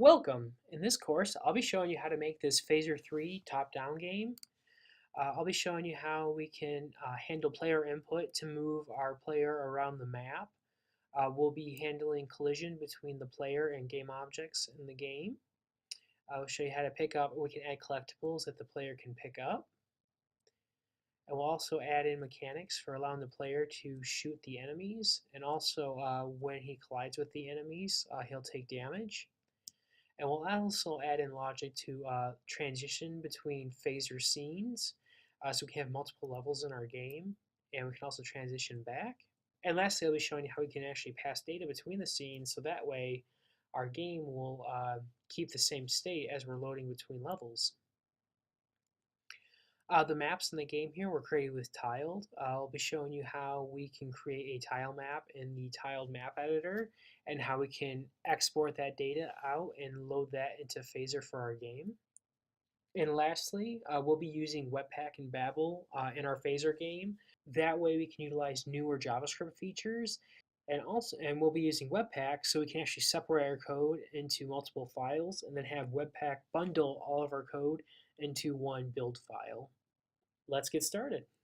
Welcome! In this course, I'll be showing you how to make this Phaser 3 top-down game. I'll be showing you how we can handle player input to move our player around the map. We'll be handling collision between the player and game objects in the game. I'll show you how to pick up, we can add collectibles that the player can pick up. And we'll also add in mechanics for allowing the player to shoot the enemies, and also when he collides with the enemies, he'll take damage. And we'll also add in logic to transition between phaser scenes, so we can have multiple levels in our game, and we can also transition back. And lastly, I'll be showing you how we can actually pass data between the scenes, so that way our game will keep the same state as we're loading between levels. The maps in the game here were created with tiled. I'll be showing you how we can create a tile map in the tiled map editor and how we can export that data out and load that into Phaser for our game. And lastly, we'll be using Webpack and Babel in our Phaser game. That way we can utilize newer JavaScript features, and we'll be using Webpack so we can actually separate our code into multiple files and then have Webpack bundle all of our code into one build file. Let's get started.